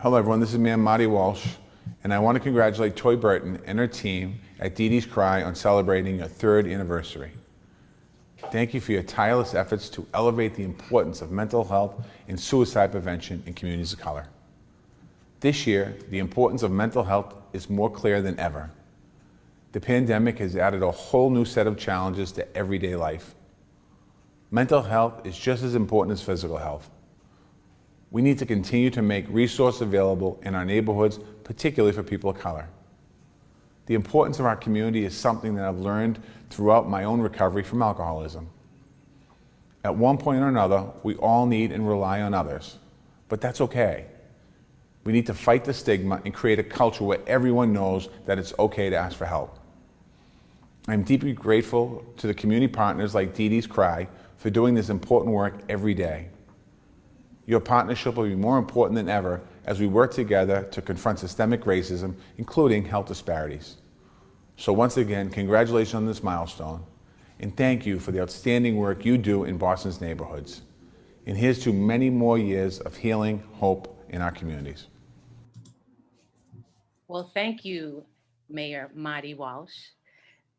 Hello everyone, this is Mayor Marty Walsh, and I want to congratulate Burton and her team at DeeDee's Cry on celebrating your 3rd anniversary. Thank you for your tireless efforts to elevate the importance of mental health and suicide prevention in communities of color. This year, the importance of mental health is more clear than ever. The pandemic has added a whole new set of challenges to everyday life. Mental health is just as important as physical health. We need to continue to make resources available in our neighborhoods, particularly for people of color. The importance of our community is something that I've learned throughout my own recovery from alcoholism. At one point or another, we all need and rely on others, but that's okay. We need to fight the stigma and create a culture where everyone knows that it's okay to ask for help. I'm deeply grateful to the community partners like DeeDee's Cry for doing this important work every day. Your partnership will be more important than ever as we work together to confront systemic racism, including health disparities. So once again, congratulations on this milestone, and thank you for the outstanding work you do in Boston's neighborhoods. And here's to many more years of healing, hope in our communities. Well, thank you, Mayor Marty Walsh.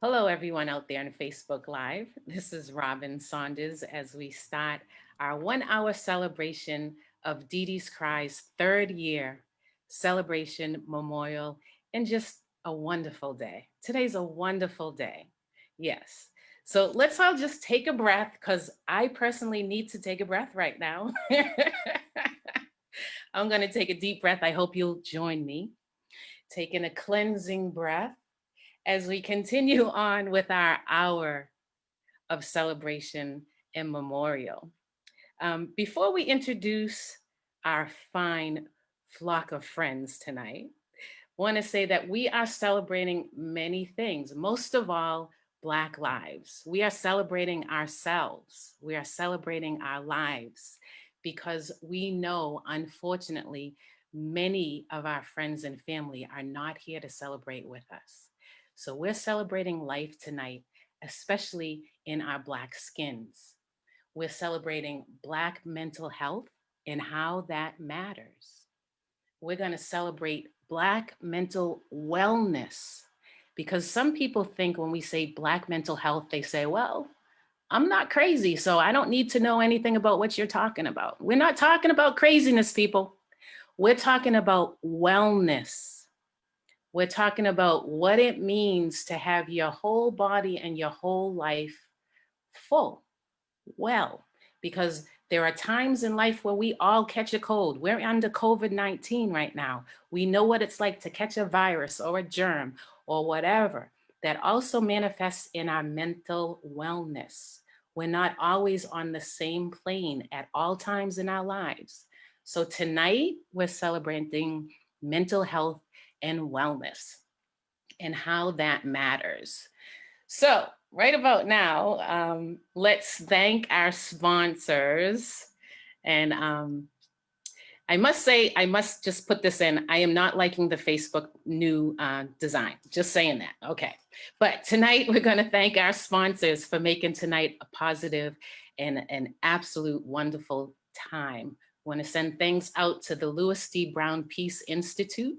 Hello, everyone out there on Facebook Live. This is Robin Saunders as we start our 1-hour celebration of DeeDee's Cry's 3rd year celebration memorial, and just a wonderful day. Today's a wonderful day. Yes. So let's all just take a breath, because I personally need to take a breath right now. I'm going to take a deep breath. I hope you'll join me. Taking a cleansing breath as we continue on with our hour of celebration and memorial. Before we introduce our fine flock of friends tonight, I want to say that we are celebrating many things, most of all, Black lives. We are celebrating ourselves. We are celebrating our lives, because we know, unfortunately, many of our friends and family are not here to celebrate with us. So we're celebrating life tonight, especially in our Black skins. We're celebrating Black mental health and how that matters. We're going to celebrate Black mental wellness, because some people think when we say Black mental health, they say, well, I'm not crazy, so I don't need to know anything about what you're talking about. We're not talking about craziness, people. We're talking about wellness. We're talking about what it means to have your whole body and your whole life full, well, because there are times in life where we all catch a cold. We're under COVID-19 right now. We know what it's like to catch a virus or a germ or whatever that also manifests in our mental wellness. We're not always on the same plane at all times in our lives. So tonight we're celebrating mental health and wellness and how that matters. So right about now, let's thank our sponsors. And I must say, I must just put this in, I am not liking the Facebook new design, just saying that, okay. But tonight we're gonna thank our sponsors for making tonight a positive and an absolute wonderful time. Wanna send thanks out to the Louis D. Brown Peace Institute,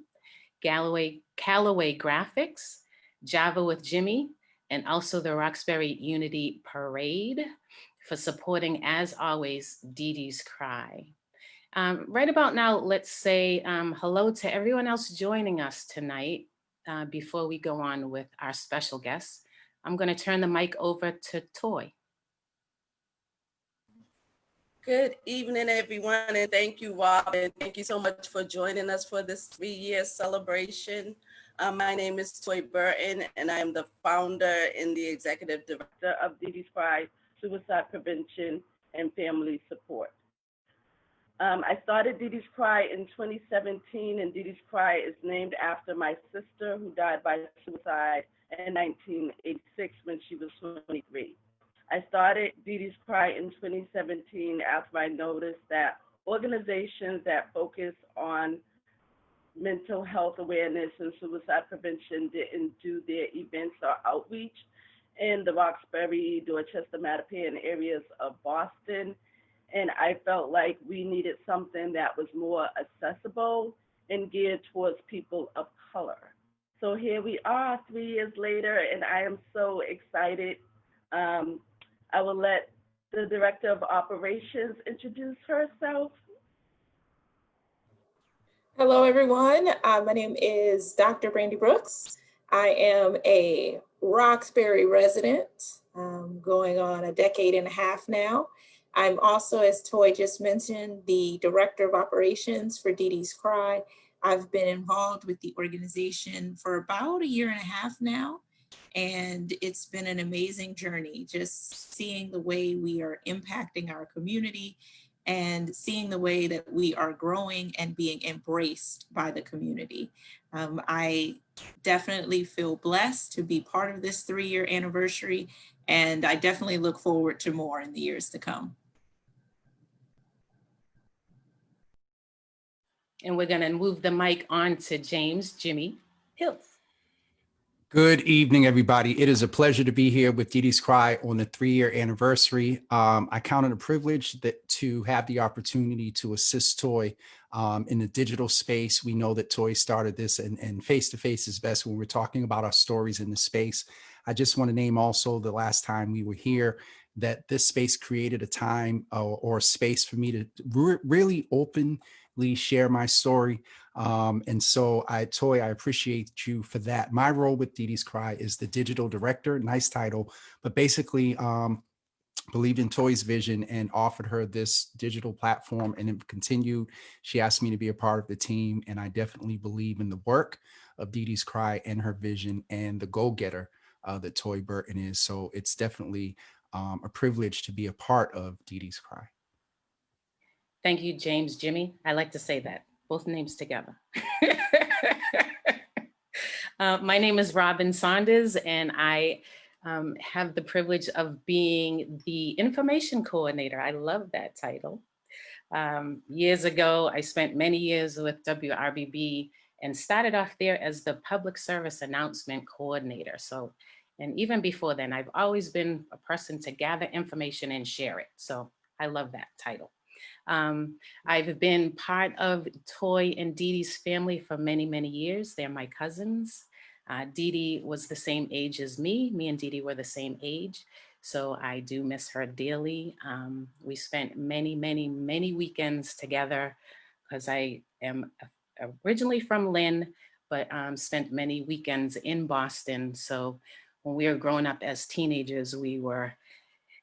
Callaway Graphics, Java with Jimmy, and also the Roxbury Unity Parade for supporting, as always, DeeDee's Cry. Right about now, let's say hello to everyone else joining us tonight before we go on with our special guests. I'm going to turn the mic over to Toy. Good evening, everyone, and thank you, Rob, and thank you so much for joining us for this 3-year celebration. My name is Toy Burton, and I am the founder and the executive director of DeeDee's Cry, Suicide Prevention and Family Support. I started DeeDee's Cry in 2017, and DeeDee's Cry is named after my sister who died by suicide in 1986 when she was 23. I started DeeDee's Cry in 2017 after I noticed that organizations that focus on mental health awareness and suicide prevention didn't do their events or outreach in the Roxbury, Dorchester, Mattapan areas of Boston. And I felt like we needed something that was more accessible and geared towards people of color. So here we are 3 years later, and I am so excited. I will let the Director of Operations introduce herself. Hello, everyone. My name is Dr. Brandy Brooks. I am a Roxbury resident, going on a decade and a half now. I'm also, as Toy just mentioned, the Director of Operations for DeeDee's Cry. I've been involved with the organization for about a year and a half now, and it's been an amazing journey, just seeing the way we are impacting our community and seeing the way that we are growing and being embraced by the community. I definitely feel blessed to be part of this 3-year anniversary, and I definitely look forward to more in the years to come. And we're going to move the mic on to James Jimmy Hills. Good evening, everybody. It is a pleasure to be here with DeeDee's Cry on the 3-year anniversary. I count it a privilege to have the opportunity to assist Toy in the digital space. We know that Toy started this, and face-to-face is best when we're talking about our stories in the space. I just want to name also the last time we were here that this space created a time or a space for me to really openly share my story. And so Toy, I appreciate you for that. My role with DeeDee's Cry is the digital director, nice title, but basically believed in Toy's vision and offered her this digital platform, and it continued. She asked me to be a part of the team, and I definitely believe in the work of DeeDee's Cry and her vision and the go-getter that Toy Burton is. So it's definitely a privilege to be a part of DeeDee's Cry. Thank you, James Jimmy. I like to say that, both names together. My name is Robin Saunders, and I have the privilege of being the information coordinator. I love that title. Years ago, I spent many years with WRBB and started off there as the public service announcement coordinator. So, and even before then, I've always been a person to gather information and share it. So I love that title. I've been part of Toy and DeeDee's family for many, many years. They're my cousins. DeeDee was the same age as me. Me and DeeDee were the same age. So I do miss her dearly. We spent many, many, many weekends together because I am originally from Lynn, but spent many weekends in Boston. So when we were growing up as teenagers, we were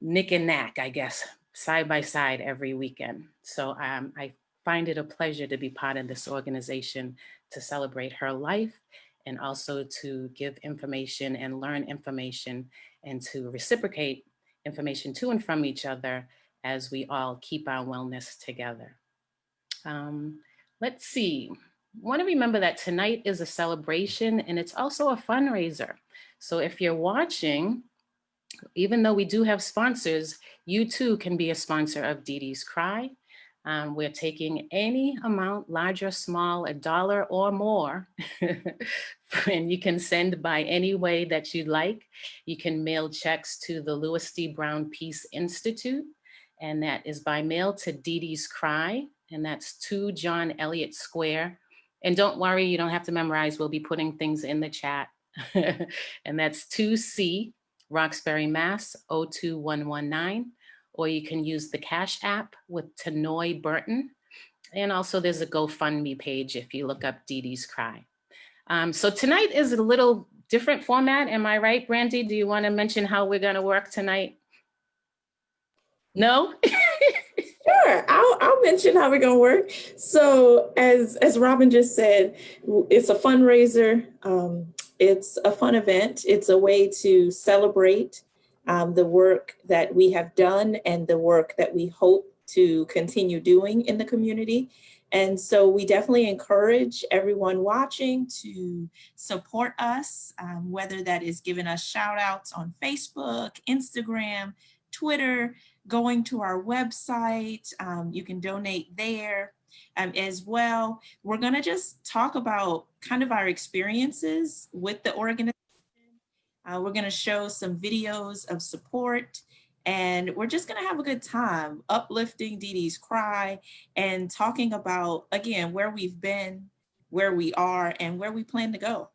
nick and nack, I guess, side by side every weekend. So I find it a pleasure to be part of this organization to celebrate her life and also to give information and learn information and to reciprocate information to and from each other as we all keep our wellness together. Let's see. I want to remember that tonight is a celebration and it's also a fundraiser. So if you're watching, even though we do have sponsors, you too can be a sponsor of DeeDee's Cry. We're taking any amount, large or small, $1 or more, and you can send by any way that you'd like. You can mail checks to the Louis D. Brown Peace Institute, and that is by mail to DeeDee's Cry, and that's 2 John Elliott Square. And don't worry, you don't have to memorize. We'll be putting things in the chat. And that's 2C, Roxbury, Mass. 02119. Or you can use the Cash App with Tanoy Burton. And also there's a GoFundMe page if you look up DeeDee's Cry. So tonight is a little different format. Am I right, Brandy? Do you want to mention how we're going to work tonight? No? Sure, I'll mention how we're gonna work. So as Robin just said, it's a fundraiser. It's a fun event. It's a way to celebrate the work that we have done and the work that we hope to continue doing in the community. And so we definitely encourage everyone watching to support us, whether that is giving us shout outs on Facebook, Instagram, Twitter, going to our website. You can donate there as well. We're gonna just talk about kind of our experiences with the organization. We're gonna show some videos of support, and we're just gonna have a good time uplifting DeeDee's Cry and talking about, again, where we've been where we are and where we plan to go.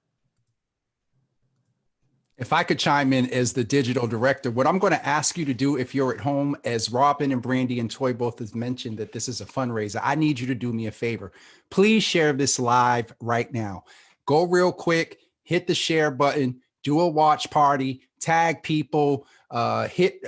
If I could chime in as the digital director, what I'm going to ask you to do if you're at home, as Robin and Brandy and Toy both has mentioned that this is a fundraiser, I need you to do me a favor. Please share this live right now. Go real quick, hit the share button, do a watch party, tag people, hit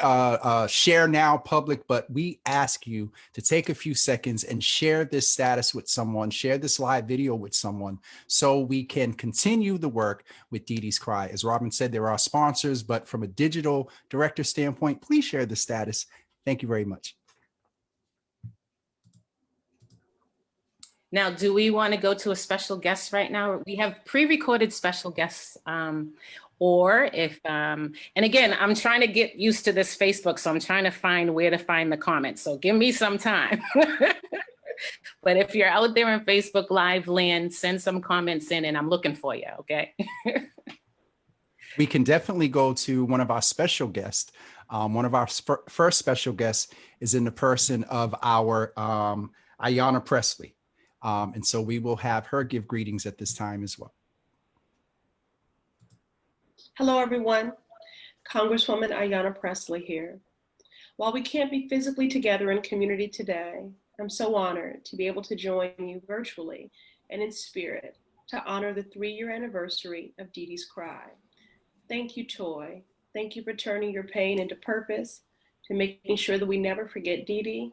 share now public, but we ask you to take a few seconds and share this status with someone, share this live video with someone so we can continue the work with DeeDee's Cry. As Robin said, there are sponsors, but from a digital director standpoint, please share the status. Thank you very much. Now, do we want to go to a special guest right now? We have pre-recorded special guests. Or if, and again, I'm trying to get used to this Facebook, so I'm trying to find where to find the comments. So give me some time. But if you're out there in Facebook Live land, send some comments in and I'm looking for you, okay? We can definitely go to one of our special guests. One of our first special guests is in the person of our Ayanna Pressley. And so we will have her give greetings at this time as well. Hello, everyone. Congresswoman Ayanna Pressley here. While we can't be physically together in community today, I'm so honored to be able to join you virtually and in spirit to honor the 3-year anniversary of DeeDee's Cry. Thank you, Toy. Thank you for turning your pain into purpose, to making sure that we never forget DeeDee,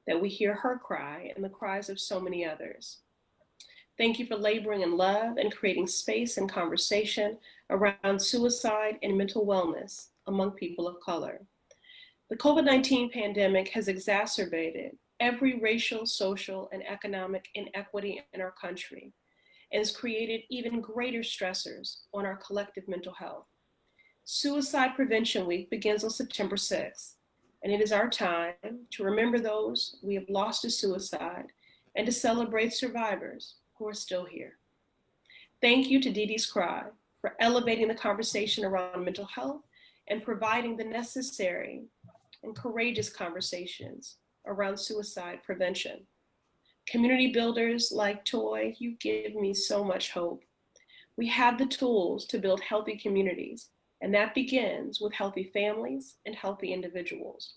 that we hear her cry and the cries of so many others. Thank you for laboring in love and creating space and conversation around suicide and mental wellness among people of color. The COVID-19 pandemic has exacerbated every racial, social, and economic inequity in our country and has created even greater stressors on our collective mental health. Suicide Prevention Week begins on September 6th, and it is our time to remember those we have lost to suicide and to celebrate survivors who are still here. Thank you to DeeDee's Cry for elevating the conversation around mental health and providing the necessary and courageous conversations around suicide prevention. Community builders like Toy, you give me so much hope. We have the tools to build healthy communities, and that begins with healthy families and healthy individuals.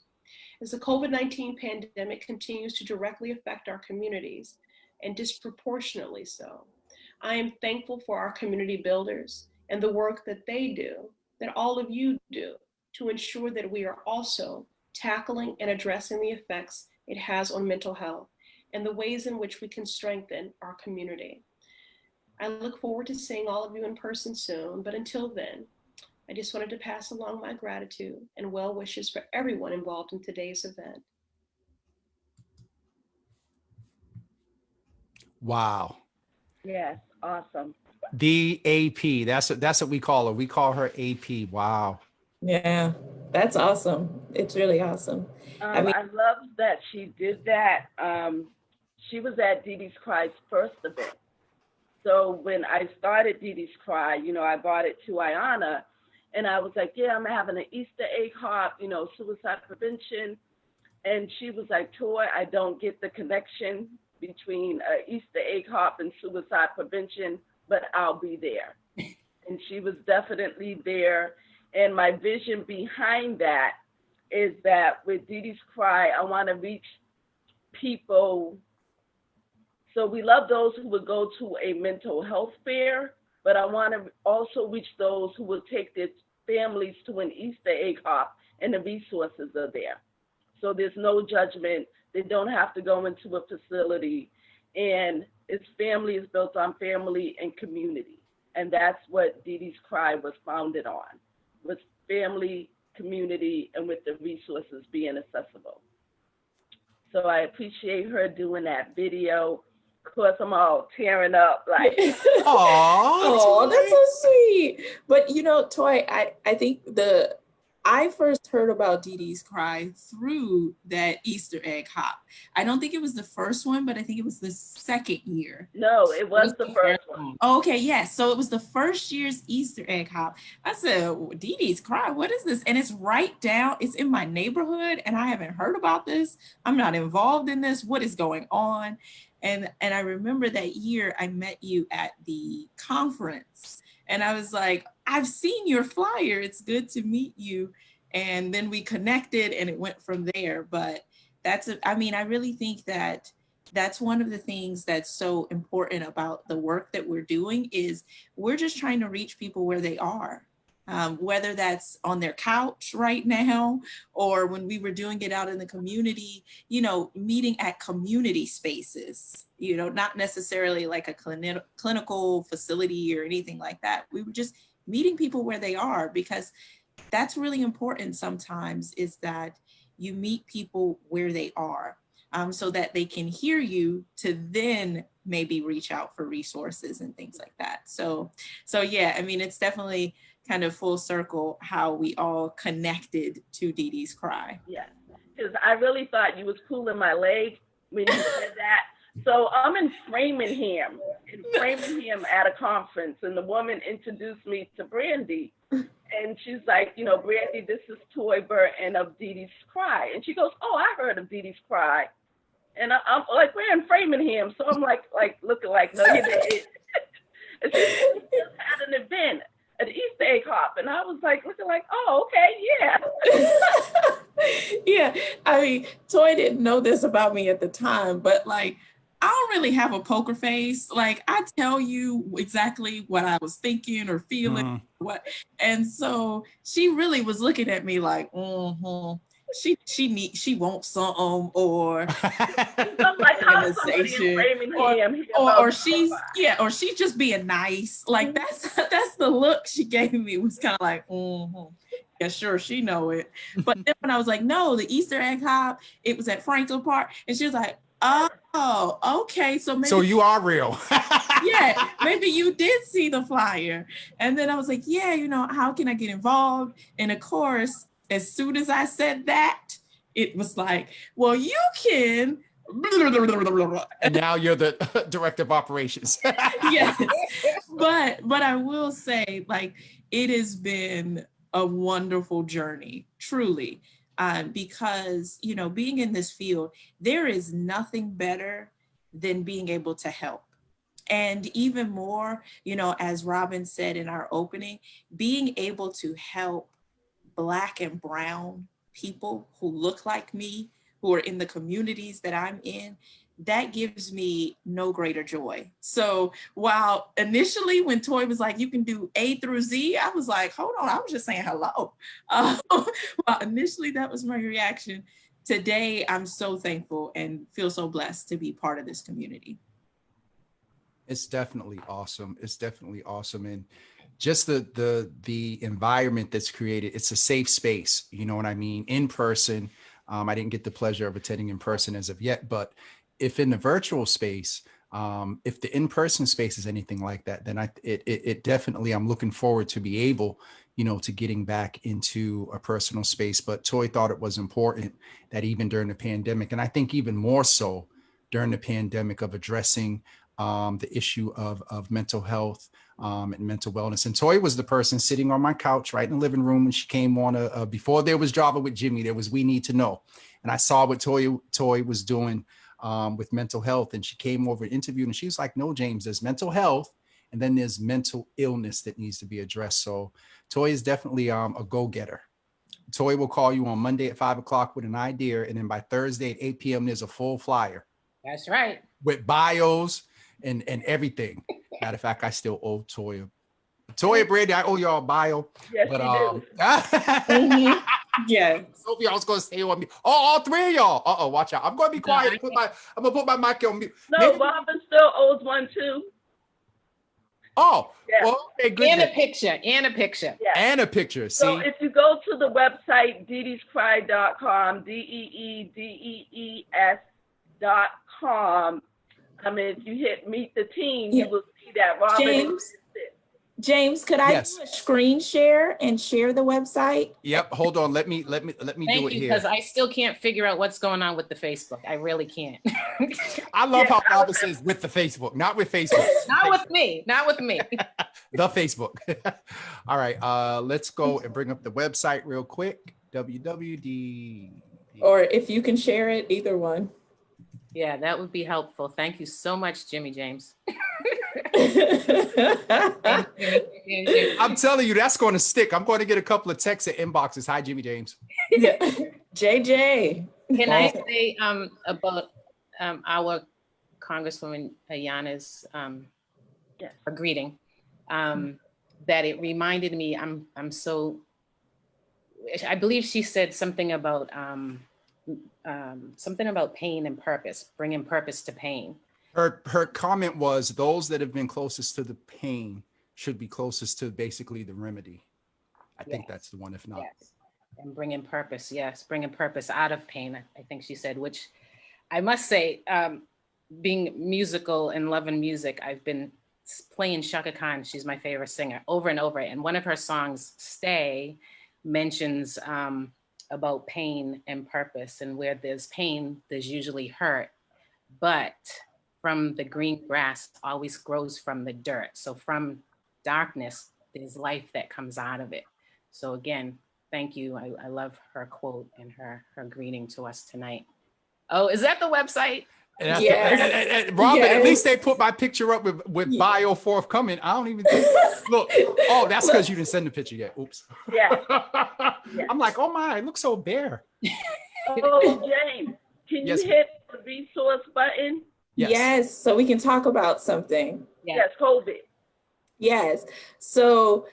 As the COVID-19 pandemic continues to directly affect our communities, and disproportionately so, I am thankful for our community builders and the work that they do, that all of you do, to ensure that we are also tackling and addressing the effects it has on mental health and the ways in which we can strengthen our community. I look forward to seeing all of you in person soon, but until then, I just wanted to pass along my gratitude and well wishes for everyone involved in today's event. Wow. Yes, awesome. The AP, that's what we call her. We call her AP. Wow. Yeah, that's awesome. It's really awesome. I love that she did that. She was at DeeDee's Cry's first event. So when I started DeeDee's Cry, you know, I brought it to Ayanna and I was like, yeah, I'm having an Easter egg hop, you know, suicide prevention. And she was like, Toy, I don't get the connection between Easter egg hop and suicide prevention, but I'll be there. And she was definitely there. And my vision behind that is that with DeeDee's Cry, I want to reach people. So we love those who would go to a mental health fair, but I want to also reach those who will take their families to an Easter egg hop and the resources are there. So there's no judgment. They don't have to go into a facility. And its family is built on family and community. And that's what DeeDee's Cry was founded on, was family, community, and with the resources being accessible. So I appreciate her doing that video. Of course, I'm all tearing up like. Oh, that's so sweet. But you know, Toy, I think I first heard about DeeDee's Cry through that Easter egg hop. I don't think it was the first one, but I think it was the second year. No, it was the first one. Okay, yes. So it was the first year's Easter egg hop. I said, DeeDee's Cry, what is this? And it's right down, it's in my neighborhood and I haven't heard about this. I'm not involved in this. What is going on? And I remember that year I met you at the conference, and I was like, I've seen your flyer. It's good to meet you. And then we connected and it went from there. But I really think that that's one of the things that's so important about the work that we're doing is we're just trying to reach people where they are. Whether that's on their couch right now, or when we were doing it out in the community, meeting at community spaces, not necessarily like a clinical facility or anything like that. We were just meeting people where they are, because that's really important sometimes, is that you meet people where they are, so that they can hear you to then maybe reach out for resources and things like that. So yeah, it's definitely kind of full circle how we all connected to DeeDee's Cry. Yeah, because I really thought you was pulling my leg when you said that. So I'm in Framingham at a conference, and the woman introduced me to Brandy. And she's like, Brandy, this is Toy Burton of DeeDee's Cry. And she goes, oh, I heard of DeeDee's Cry. And I'm like, we're in Framingham. So I'm like looking like, no, you didn't. And she just had an event at Easter egg hop, and I was like looking like, oh, okay, yeah. Yeah, Toy didn't know this about me at the time, but I don't really have a poker face. I tell you exactly what I was thinking or feeling, and so she really was looking at me like, she wants something, or I'm like, how somebody in Framingham or she's or she's just being nice. That's the look she gave me, was kind of like, yeah, sure, she know it. But then when I was like, no, the Easter egg hop, it was at Franklin Park, and she was like, oh, okay, so you are real. Yeah, maybe you did see the flyer. And then I was like, yeah, how can I get involved? And of course, as soon as I said that, it was like, well, you can. And now you're the director of operations. Yes, but I will say, it has been a wonderful journey, truly, because being in this field, there is nothing better than being able to help. And even more, as Robin said in our opening, being able to help Black and brown people who look like me, who are in the communities that I'm in, that gives me no greater joy. So while initially when Toy was like, you can do A through Z, I was like, hold on, I was just saying hello. Well, initially that was my reaction. Today, I'm so thankful and feel so blessed to be part of this community. It's definitely awesome. It's definitely awesome. And just the environment that's created, it's a safe space, you know what I mean? In person, I didn't get the pleasure of attending in person as of yet, but if in the virtual space, if the in-person space is anything like that, then it definitely, I'm looking forward to be able, to getting back into a personal space. But Toy thought it was important that even during the pandemic, and I think even more so during the pandemic, of addressing the issue of mental health, and mental wellness. And Toy was the person sitting on my couch right in the living room when she came on before there was Drama with Jimmy, there was We Need to Know. And I saw what Toy was doing with mental health. And she came over and interviewed, and she was like, no, James, there's mental health, and then there's mental illness that needs to be addressed. So Toy is definitely a go-getter. Toy will call you on Monday at 5 o'clock with an idea. And then by Thursday at 8 p.m., there's a full flyer. That's right. With bios and everything. Matter of fact, I still owe Toya, Brandy, I owe y'all a bio. Yes, but you do. Yeah. Hope y'all was gonna stay on me. Oh, all three of y'all. Watch out. I'm gonna be quiet. I'm gonna put my mic on mute. No, Maybe, Robin still owes one too. oh, Yeah. well, okay, good. And a picture. Yeah. And a picture. See, So if you go to the website, DeeDee'sCry.com, DeeDees.com, if you hit meet the team, you will see that Robin. James, could I do a screen share and share the website? Yep. Hold on. Let me do it here. Because I still can't figure out what's going on with the Facebook. I really can't. I love how Robin says with the Facebook, not with Facebook. Not with me. Not with me. The Facebook. All right. Let's go and bring up the website real quick. www. Or if you can share it, either one. Yeah, that would be helpful. Thank you so much, Jimmy James. I'm telling you, that's going to stick. I'm going to get a couple of texts and inboxes. Hi, Jimmy James. Yeah. JJ. Can I say about our Congresswoman Ayanna's Yes. greeting? That it reminded me. I'm so. I believe she said something about pain and purpose, bringing purpose to pain. Her comment was those that have been closest to the pain should be closest to basically the remedy. I think that's the one, if not. Yes. And bringing purpose, yes, bringing purpose out of pain, I think she said, which I must say, being musical and loving music, I've been playing Shaka Khan, she's my favorite singer, over and over. And one of her songs, Stay, mentions about pain and purpose. And where there's pain, there's usually hurt. But from the green grass always grows from the dirt. So from darkness, there's life that comes out of it. So again, thank you. I love her quote and her greeting to us tonight. Oh, is that the website? Yes. Robin, yes. At least they put my picture up with bio forthcoming. I don't even think, look. Oh, that's because you didn't send the picture yet. Oops. Yeah. I'm like, oh my, it looks so bare. Oh, James, can you hit the resource button? Yes, so we can talk about something. Yes, COVID. Yes, so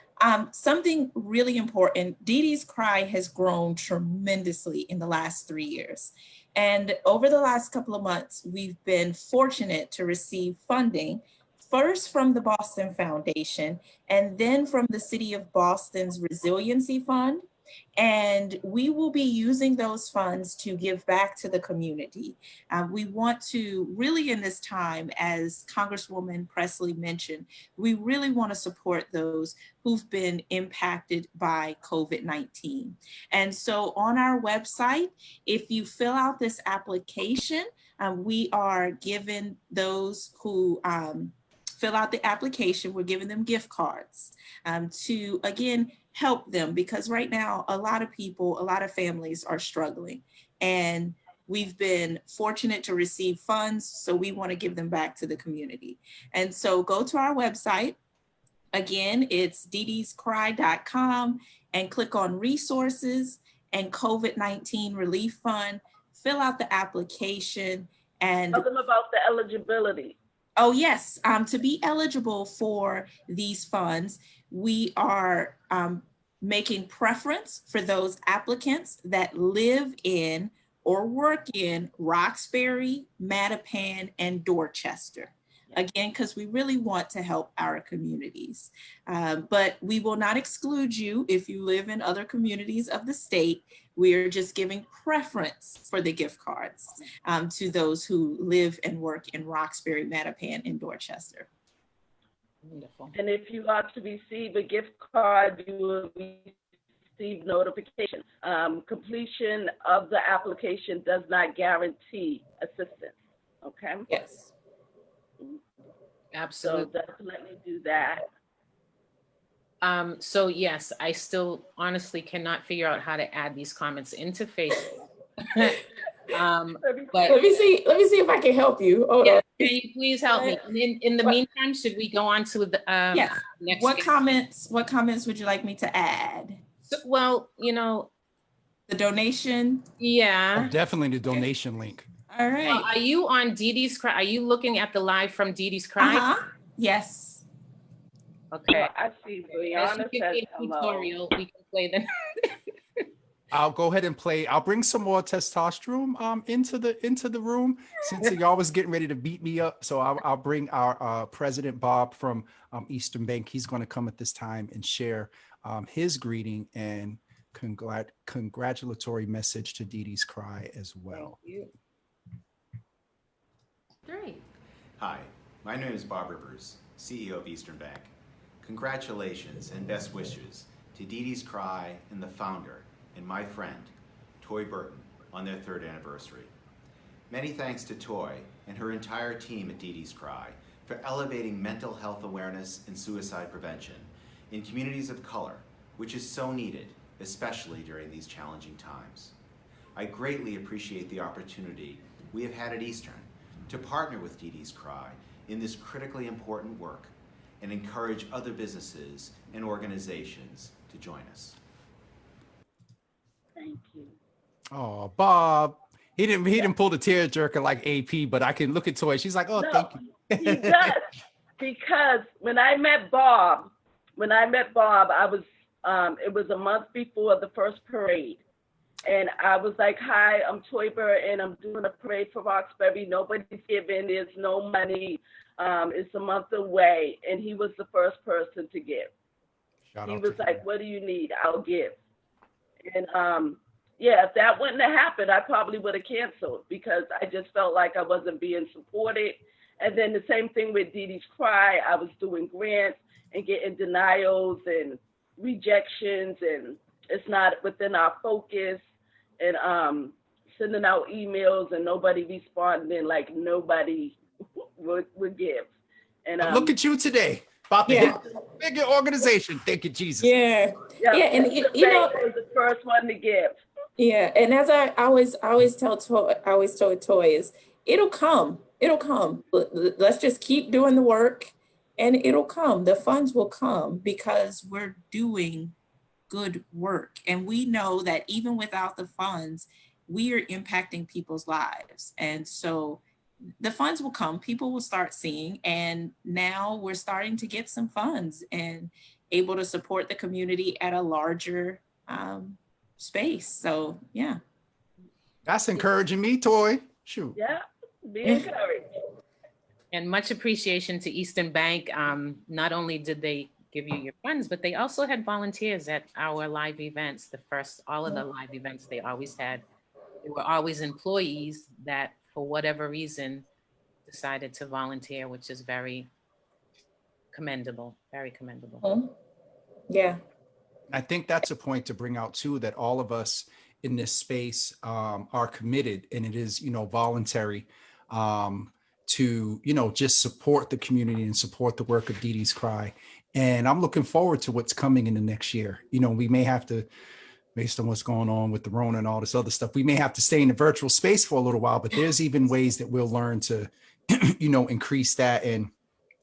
something really important, DeeDee's Cry has grown tremendously in the last 3 years. And over the last couple of months, we've been fortunate to receive funding, first from the Boston Foundation, and then from the City of Boston's Resiliency Fund. And we will be using those funds to give back to the community. We want to really, in this time, as Congresswoman Pressley mentioned, we really want to support those who've been impacted by COVID-19. And so on our website, if you fill out this application, we are giving those who fill out the application, we're giving them gift cards to, again, help them, because right now, a lot of people, a lot of families are struggling, and we've been fortunate to receive funds, so we want to give them back to the community. And so go to our website. Again, it's DeeDee'sCry.com, and click on resources and COVID-19 Relief Fund, fill out the application, and tell them about the eligibility. Oh yes, to be eligible for these funds, we are making preference for those applicants that live in or work in Roxbury, Mattapan, and Dorchester. Again, because we really want to help our communities. But we will not exclude you if you live in other communities of the state. We're just giving preference for the gift cards to those who live and work in Roxbury, Mattapan, and Dorchester. Wonderful. And if you are to receive a gift card, you will receive notification. Completion of the application does not guarantee assistance, okay? Yes. Absolutely. So definitely do that. So yes, I still honestly cannot figure out how to add these comments into Facebook. But let me see if I can help you. Hold on. Can you please help me? In the meantime, should we go on to the yes. next What comments would you like me to add? So, well, you know, the donation. Yeah. Oh, definitely the donation link. All right. Are you on DeeDee's Cry? Are you looking at the live from DeeDee's Cry? Yes. Okay. Well, I see Brianna says hello. Tutorial, we can play the I'll go ahead and play. I'll bring some more testosterone into the room, since y'all was getting ready to beat me up. So I'll bring our President Bob from Eastern Bank. He's going to come at this time and share his greeting and congratulatory message to DeeDee's Cry as well. Thank you. Great. Hi, my name is Bob Rivers, CEO of Eastern Bank. Congratulations and best wishes to DeeDee's Cry and the founder and my friend, Toy Burton, on their 3rd anniversary. Many thanks to Toy and her entire team at DeeDee's Cry for elevating mental health awareness and suicide prevention in communities of color, which is so needed, especially during these challenging times. I greatly appreciate the opportunity we have had at Eastern to partner with DeeDee's Cry in this critically important work and encourage other businesses and organizations to join us. Thank you. Oh, Bob. He didn't pull the tearjerker like AP, but I can look at Toy. She's like, oh, No, thank you. he does, because when I met Bob, I was, it was a month before the first parade. And I was like, hi, I'm Toyberry, and I'm doing a parade for Roxbury. Nobody's giving, there's no money. It's a month away. And he was the first person to give. He was like, what do you need? I'll give. And yeah, if that wouldn't have happened, I probably would have canceled, because I just felt like I wasn't being supported. And then the same thing with DeeDee's Cry. I was doing grants and getting denials and rejections, and it's not within our focus, and sending out emails and nobody responding, like nobody would give. And look at you today. About to hit a bigger organization. Thank you, Jesus. Yeah. And you know, was the first one to give. Yeah, and as I always tell Toy, I always tell Toy is it'll come. Let's just keep doing the work, and it'll come. The funds will come because we're doing good work, and we know that even without the funds, we are impacting people's lives, and so the funds will come. People will start seeing, and now we're starting to get some funds and able to support the community at a larger space. So yeah, that's encouraging me, Toy. Shoot. Yeah, be encouraged. And much appreciation to Eastern Bank. Not only did they give you your funds, but they also had volunteers at our live events. All of the live events they always had. There were always employees that, for whatever reason, decided to volunteer, which is very commendable, very commendable. Yeah. I think that's a point to bring out too, that all of us in this space are committed, and it is, voluntary to, just support the community and support the work of DeeDee's Cry. And I'm looking forward to what's coming in the next year. We may have to, based on what's going on with the Rona and all this other stuff, we may have to stay in the virtual space for a little while, but there's even ways that we'll learn to, increase that. And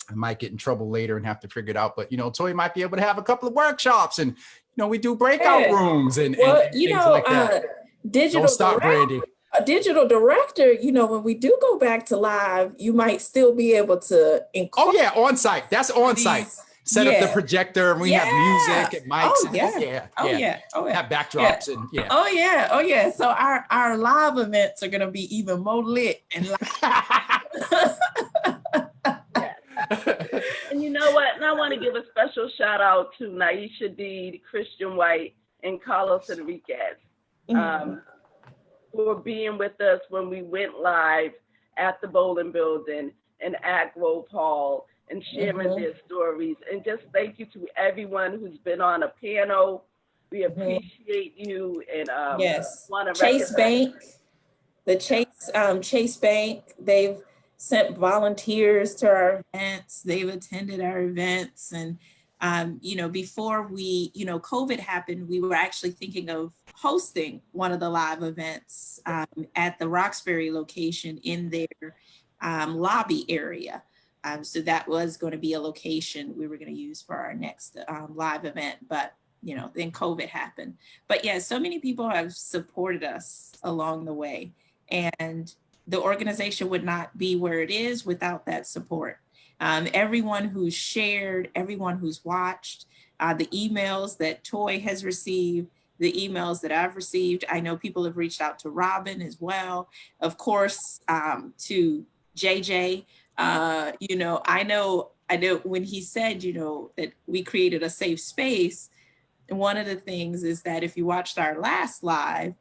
I might get in trouble later and have to figure it out, but Toy might be able to have a couple of workshops, and we do breakout rooms and things like that. Digital Don't stop, Brandy. A digital director, when we do go back to live, you might still be able to include. Oh yeah, on site. That's on site. Set up the projector, and we have music and mics. Have backdrops and Oh yeah. So our live events are gonna be even more lit and And you know what? And I want to give a special shout out to Naisha Deed, Christian White, and Carlos Enriquez for being with us when we went live at the Bowling Building and at Grove Hall, and sharing their stories. And just thank you to everyone who's been on a panel. We appreciate you. And want to Chase Bank, Chase Bank, they've sent volunteers to our events. They've attended our events. And, before COVID happened, we were actually thinking of hosting one of the live events at the Roxbury location in their lobby area. So that was going to be a location we were going to use for our next live event. But, then COVID happened. But yeah, so many people have supported us along the way. And the organization would not be where it is without that support. Everyone who's shared, everyone who's watched, the emails that Toy has received, the emails that I've received. I know people have reached out to Robin as well. Of course, to JJ. I know when he said, that we created a safe space. And one of the things is that if you watched our last live,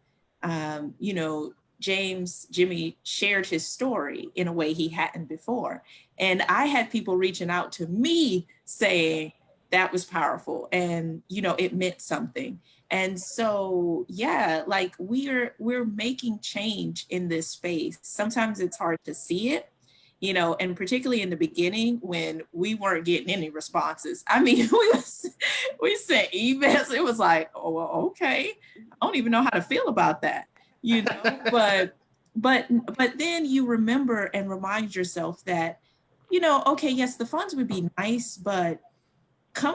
Jimmy shared his story in a way he hadn't before. And I had people reaching out to me saying that was powerful and, it meant something. And so, we're making change in this space. Sometimes it's hard to see it, and particularly in the beginning when we weren't getting any responses. I mean, we sent emails. It was like, oh, well, okay. I don't even know how to feel about that. But but then you remember and remind yourself that, okay, yes, the funds would be nice, but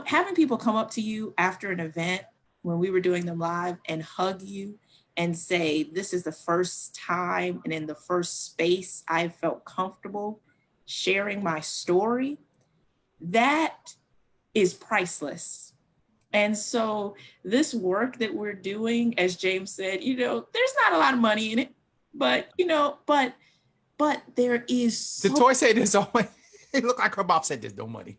having people come up to you after an event when we were doing them live and hug you and say, this is the first time and in the first space I felt comfortable sharing my story, that is priceless. And so this work that we're doing, as James said, there's not a lot of money in it, but there is so— Did Toy say there's always, it looked like her mom said there's no money.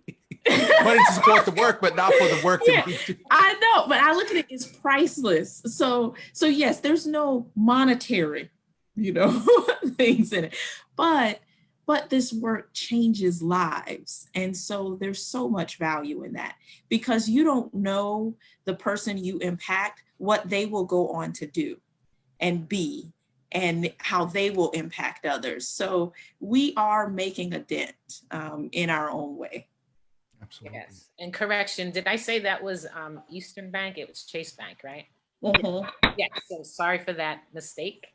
Money to support the work, but not for the work to be. I know, but I look at it as priceless. So yes, there's no monetary, things in it, but this work changes lives. And so there's so much value in that, because you don't know the person you impact, what they will go on to do and be, and how they will impact others. So we are making a dent in our own way. Absolutely. Yes. And correction, did I say that was Eastern Bank? It was Chase Bank, right? Mm-hmm. Yeah, so sorry for that mistake.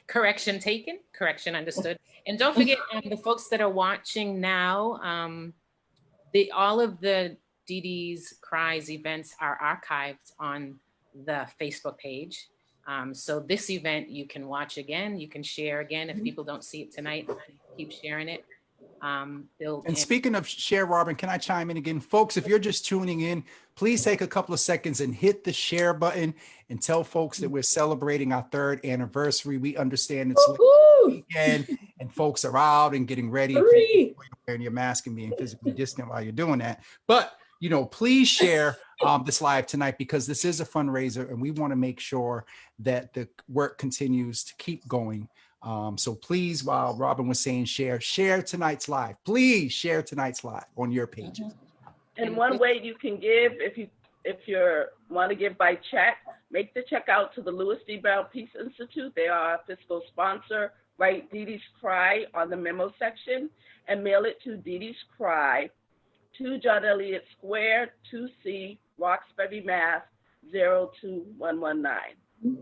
Correction taken, correction understood. And don't forget, the folks that are watching now, all of the DeeDee's Cries events are archived on the Facebook page. So this event you can watch again, you can share again. If people don't see it tonight, keep sharing it. And speaking of share, Robin, can I chime in again? Folks, if you're just tuning in, please take a couple of seconds and hit the share button and tell folks that we're celebrating our 3rd anniversary. We understand it's late weekend and folks are out and getting ready. You're wearing your mask and being physically distant while you're doing that. But, please share this live tonight, because this is a fundraiser and we want to make sure that the work continues to keep going. So please, while Robin was saying share tonight's live. Please share tonight's live on your pages. And one way you can give, if you want to give by check, make the check out to the Louis D. Brown Peace Institute. They are our fiscal sponsor. Write DeeDee's Cry on the memo section and mail it to DeeDee's Cry, 2 John Elliott Square, 2C, Roxbury, Mass. 02119.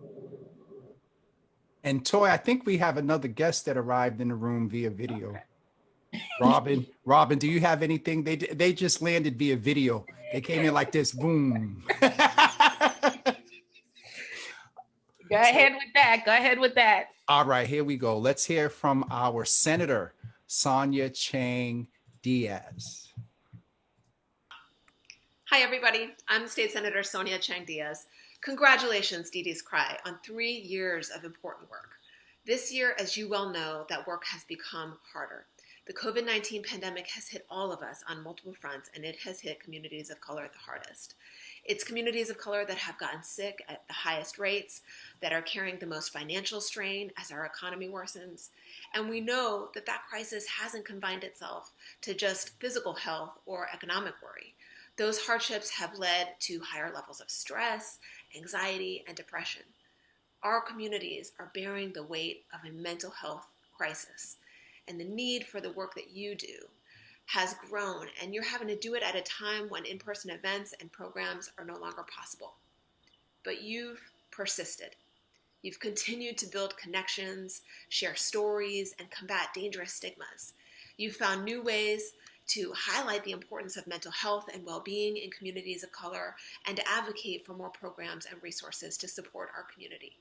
And Toy, I think we have another guest that arrived in the room via video. Okay. Robin, do you have anything? They just landed via video. They came in like this, boom. Go ahead with that. All right, here we go. Let's hear from our Senator, Sonia Chang Diaz. Hi, everybody. I'm State Senator Sonia Chang Diaz. Congratulations, DeeDee's Cry, on 3 years of important work. This year, as you well know, that work has become harder. The COVID-19 pandemic has hit all of us on multiple fronts, and it has hit communities of color the hardest. It's communities of color that have gotten sick at the highest rates, that are carrying the most financial strain as our economy worsens. And we know that that crisis hasn't confined itself to just physical health or economic worry. Those hardships have led to higher levels of stress, anxiety, and depression. Our communities are bearing the weight of a mental health crisis, and the need for the work that you do has grown, and you're having to do it at a time when in-person events and programs are no longer possible. But you've persisted. You've continued to build connections, share stories, and combat dangerous stigmas. You've found new ways to highlight the importance of mental health and well-being in communities of color, and to advocate for more programs and resources to support our community.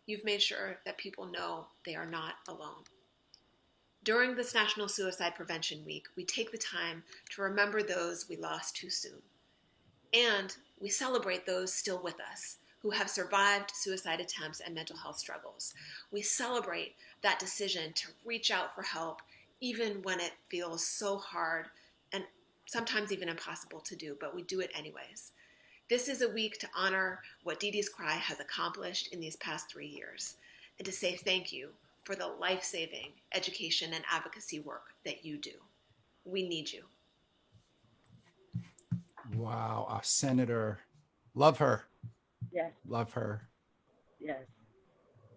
You've made sure that people know they are not alone. During this National Suicide Prevention Week, we take the time to remember those we lost too soon. And we celebrate those still with us, who have survived suicide attempts and mental health struggles. We celebrate that decision to reach out for help, even when it feels so hard and sometimes even impossible to do, but we do it anyways. This is a week to honor what DeeDee's Cry has accomplished in these past 3 years, and to say thank you for the life-saving education and advocacy work that you do. We need you. Wow, our senator. Love her. Yes. Love her. Yes.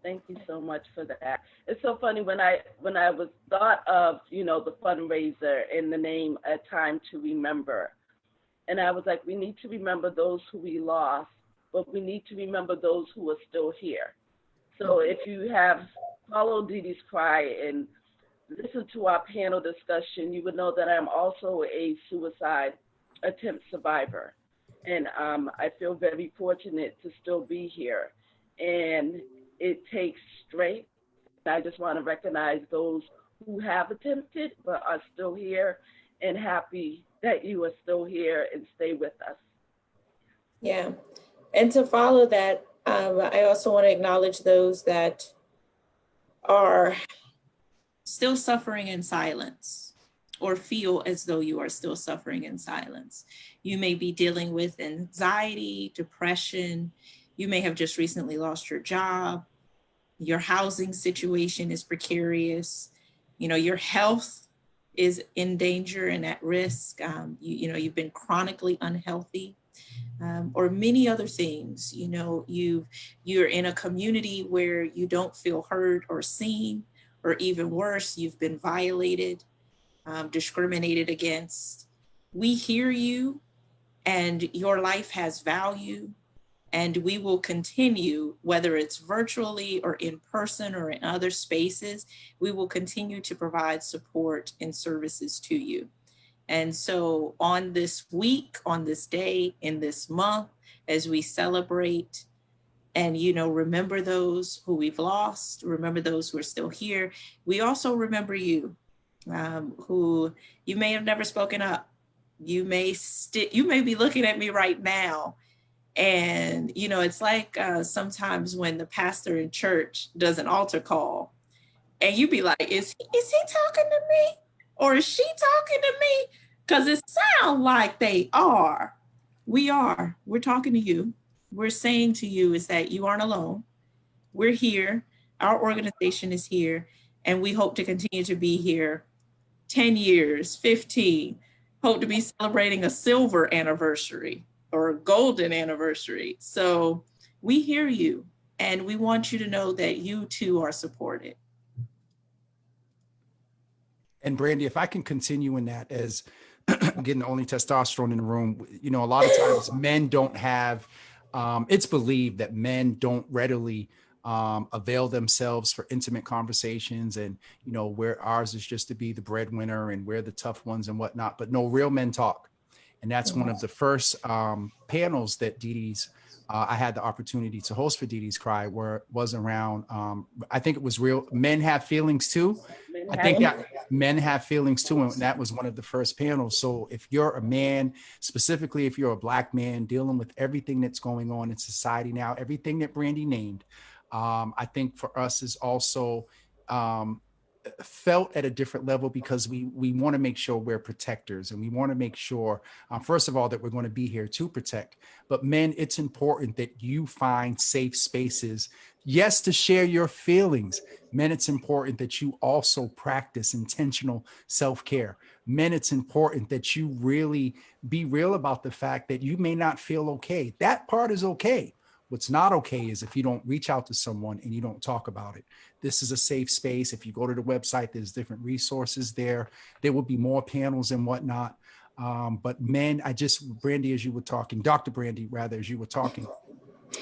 Thank you so much for that. It's so funny when I was thought of, the fundraiser in the name A Time to Remember. And I was like, we need to remember those who we lost, but we need to remember those who are still here. So if you have follow DeeDee's Cry and listen to our panel discussion, you would know that I'm also a suicide attempt survivor. And I feel very fortunate to still be here. And it takes strength. I just want to recognize those who have attempted but are still here, and happy that you are still here and stay with us. Yeah, and to follow that, I also want to acknowledge those that are still suffering in silence or feel as though you are still suffering in silence. You may be dealing with anxiety, depression. You may have just recently lost your job. Your housing situation is precarious. You know, your health is in danger and at risk. You've been chronically unhealthy. Or many other things. You know, you're in a community where you don't feel heard or seen, or even worse, you've been violated, discriminated against. We hear you, and your life has value, and we will continue, whether it's virtually or in person or in other spaces, we will continue to provide support and services to you. And so on this week, on this day, in this month, as we celebrate and, remember those who we've lost, remember those who are still here, we also remember you, who you may have never spoken up. You may be looking at me right now. And, it's like sometimes when the pastor in church does an altar call and you be like, is he talking to me? Or is she talking to me? Because it sounds like they are. We are. We're talking to you. We're saying to you is that you aren't alone. We're here. Our organization is here. And we hope to continue to be here 10 years, 15. Hope to be celebrating a silver anniversary or a golden anniversary. So we hear you. And we want you to know that you too are supported. And Brandy, if I can continue in that, as getting the only testosterone in the room, a lot of times men don't have, it's believed that men don't readily avail themselves for intimate conversations, and, where ours is just to be the breadwinner and we're the tough ones and whatnot, but no, real men talk. And that's one of the first panels that DeeDee's, I had the opportunity to host for DeeDee's Cry, was around, I think it was real, men have feelings too. I think that men have feelings too. And that was one of the first panels. So if you're a man, specifically if you're a Black man dealing with everything that's going on in society now, everything that Brandy named, I think for us is also felt at a different level, because we want to make sure we're protectors, and we want to make sure, first of all, that we're going to be here to protect. But men, it's important that you find safe spaces, yes, to share your feelings. Men, it's important that you also practice intentional self-care. Men, it's important that you really be real about the fact that you may not feel okay. That part is okay. What's not okay is if you don't reach out to someone and you don't talk about it. This is a safe space. If you go to the website, there's different resources there. There will be more panels and whatnot. But men, Brandy, as you were talking, Dr. Brandy, rather, as you were talking,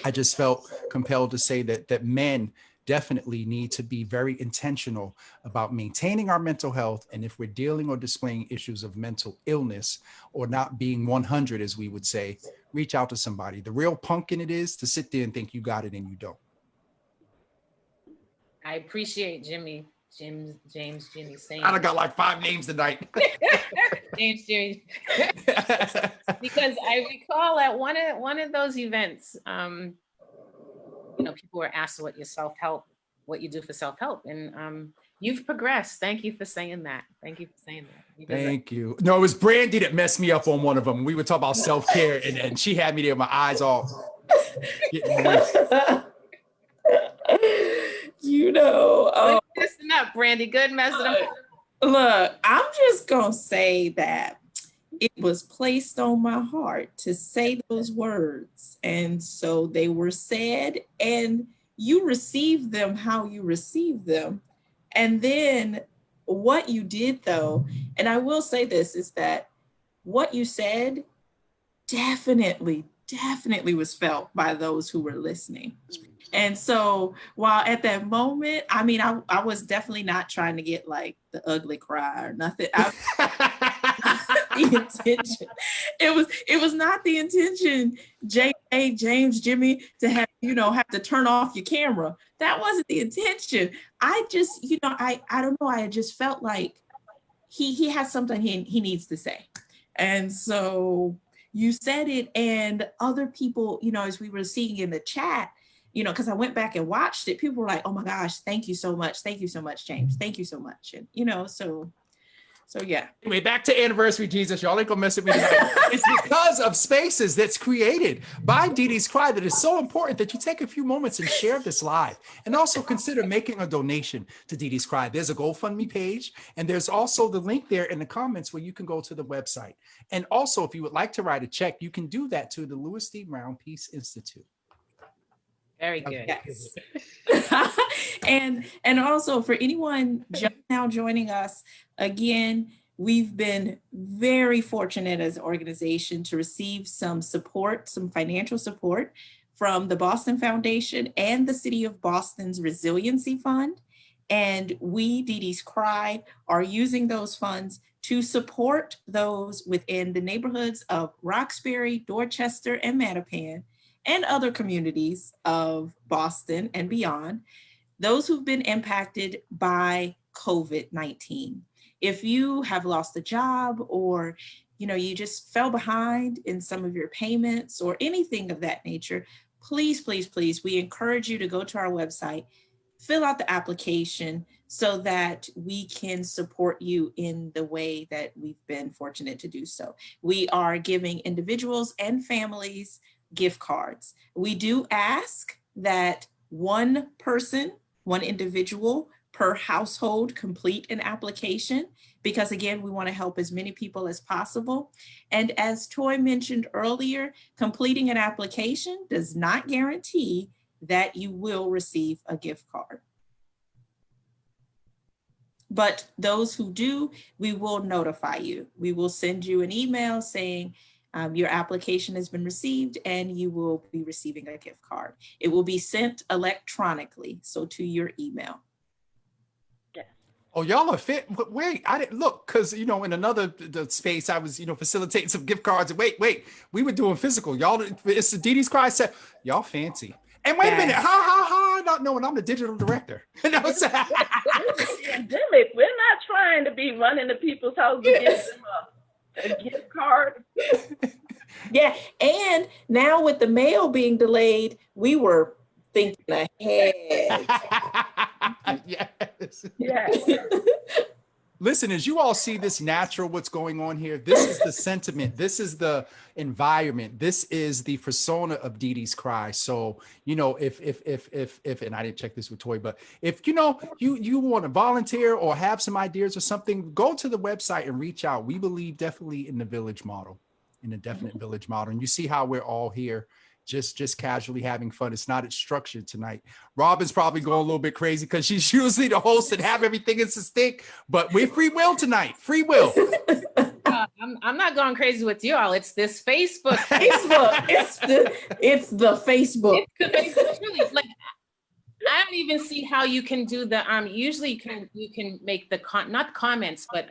I just felt compelled to say that men definitely need to be very intentional about maintaining our mental health. And if we're dealing or displaying issues of mental illness or not being 100, as we would say, reach out to somebody. The real punk in it is to sit there and think you got it and you don't. I appreciate Jimmy saying. I got like 5 names tonight. Jimmy. Because I recall at one of those events, people were asked what you do for self-help, and you've progressed. Thank you for saying that. Thank you. No, it was Brandy that messed me up on one of them. We were talking about self-care, and she had me there, my eyes all getting moist. Messing up, Brandy. Good messing up. Look, I'm just gonna say that it was placed on my heart to say those words, and so they were said, and you received them how you received them. And then what you did, though, and I will say this, is that what you said definitely was felt by those who were listening. And so while at that moment, I mean, I was definitely not trying to get like the ugly cry or nothing. The intention. It was not the intention, James, Jimmy, to have, have to turn off your camera. That wasn't the intention. I just, I don't know. I just felt like he has something he needs to say. And so you said it, and other people, as we were seeing in the chat, because I went back and watched it, people were like, oh my gosh, thank you so much. Thank you so much, James. Thank you so much. And, so yeah. Anyway, back to Anniversary Jesus. Y'all ain't gonna mess with me tonight. It's because of spaces that's created by DeeDee's Cry that is so important that you take a few moments and share this live. And also consider making a donation to DeeDee's Cry. There's a GoFundMe page, and there's also the link there in the comments where you can go to the website. And also, if you would like to write a check, you can do that to the Louis D. Brown Peace Institute. Very good. Yes. and also for anyone just now joining us, again, we've been very fortunate as an organization to receive some support, some financial support from the Boston Foundation and the City of Boston's Resiliency Fund. And we, DeeDee's Cry, are using those funds to support those within the neighborhoods of Roxbury, Dorchester, and Mattapan, and other communities of Boston and beyond, those who've been impacted by COVID-19. If you have lost a job, or you just fell behind in some of your payments or anything of that nature, please, please, please, we encourage you to go to our website, fill out the application so that we can support you in the way that we've been fortunate to do so. We are giving individuals and families gift cards. We do ask that one person, one individual per household complete an application, because again, we want to help as many people as possible. And as Toy mentioned earlier, completing an application does not guarantee that you will receive a gift card. But those who do, we will notify you. We will send you an email saying, your application has been received and you will be receiving a gift card. It will be sent electronically, so to your email. Yes. Oh, y'all are fit. Wait, I didn't look, because, in another space, I was, facilitating some gift cards. And wait, we were doing physical. Y'all, it's the DeeDee's Cry set. Y'all fancy. And wait a minute, how, not knowing I'm the digital director. Pandemic, we're not trying to be running to people's houses to give them a gift card. Yeah, and now with the mail being delayed, we were thinking ahead. Yes. Yes. Listen, as you all see this natural, what's going on here, this is the sentiment, this is the environment, this is the persona of DeeDee's Cry. So, if, and I didn't check this with Toy, but if, you want to volunteer or have some ideas or something, go to the website and reach out. We believe definitely in the village model, in a definite village model. And you see how we're all here, just casually having fun. It's not structured tonight. Robin's probably going a little bit crazy because she's usually the host and have everything in stink, but we're free will tonight. Free will. I'm not going crazy with you all. It's this Facebook. It's the Facebook. It's really, like, I don't even see how you can do the usually you can make the not comments, but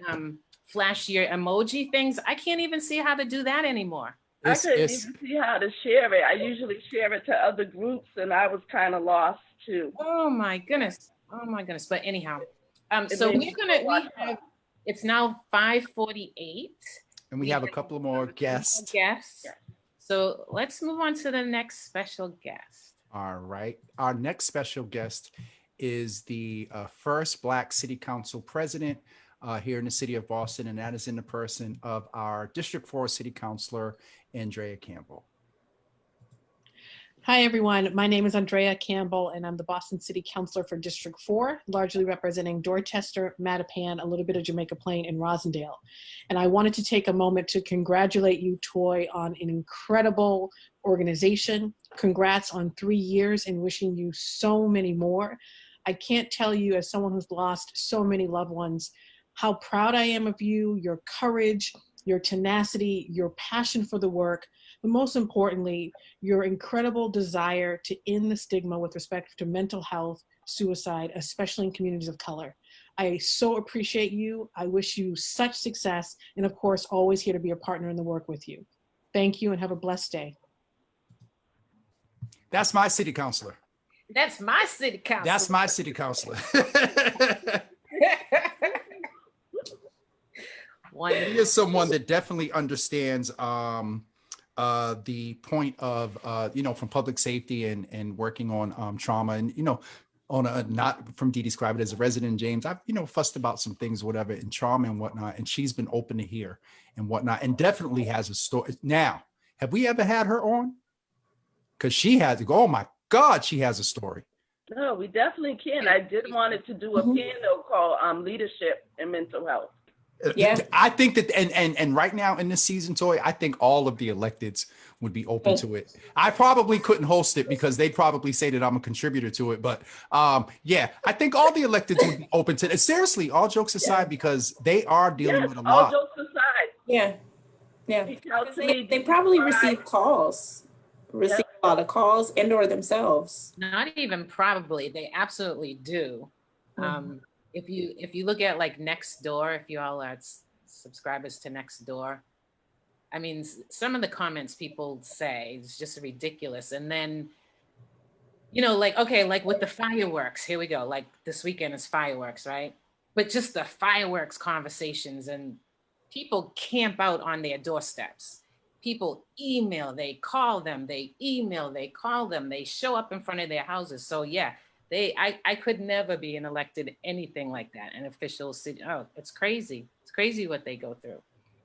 flash your emoji things. I can't even see how to do that anymore. I couldn't even see how to share it. I usually share it to other groups, and I was kind of lost too. Oh my goodness. But anyhow, so it's now 5:48. And we have a couple of more guests. So let's move on to the next special guest. All right. Our next special guest is the first Black City Council president here in the city of Boston, and that is in the person of our District 4 City Councilor, Andrea Campbell. Hi, everyone. My name is Andrea Campbell, and I'm the Boston City Councilor for District 4, largely representing Dorchester, Mattapan, a little bit of Jamaica Plain, and Rosendale. And I wanted to take a moment to congratulate you, Toy, on an incredible organization. Congrats on 3 years, and wishing you so many more. I can't tell you, as someone who's lost so many loved ones, how proud I am of you, your courage, your tenacity, your passion for the work, but most importantly, your incredible desire to end the stigma with respect to mental health, suicide, especially in communities of color. I so appreciate you. I wish you such success, and of course, always here to be a partner in the work with you. Thank you and have a blessed day. That's my city councilor. That's my city council. That's my city councilor. He is someone that definitely understands the point of, from public safety and working on trauma and, on a, not from DeeDee's Cry, but as a resident in James, I've, fussed about some things, whatever, in trauma and whatnot. And she's been open to hear and whatnot, and definitely has a story. Now, have we ever had her on? Because she has to go, oh my God, she has a story. No, we definitely can. I did wanted to do a panel called Leadership and Mental Health. Yeah. I think that, and right now in this season, Toy, I think all of the electeds would be open to it. I probably couldn't host it because they'd probably say that I'm a contributor to it. But yeah, I think all the electeds would be open to it. Seriously, all jokes aside, because they are dealing with a lot. All jokes aside. Yeah. Yeah. They probably receive calls, receive a lot of calls and or themselves. Not even probably, they absolutely do. If you look at like Nextdoor, if you all are subscribers to Nextdoor, I mean, some of the comments people say is just ridiculous. And then, like, okay, like with the fireworks, here we go. Like this weekend is fireworks, right? But just the fireworks conversations, and people camp out on their doorsteps. People email, they call them, they email, they call them, they show up in front of their houses. So yeah, I could never be an elected anything like that, an official city. Oh, it's crazy. It's crazy what they go through.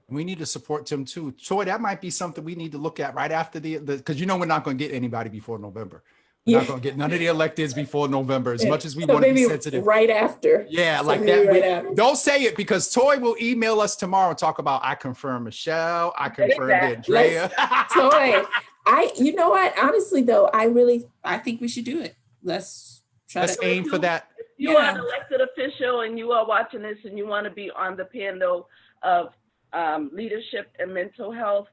We need to support them too. Toy, that might be something we need to look at right after because we're not going to get anybody before November. We're not going to get none of the electeds before November, as much as we want to be sensitive. Right after. Yeah, like that. Don't say it, because Toy will email us tomorrow and talk about, I confirm Michelle, I confirm Andrea. Toy, you know what? Honestly though, I think we should do it. Let's aim for that. If you are an elected official and you are watching this and you want to be on the panel of leadership and mental health,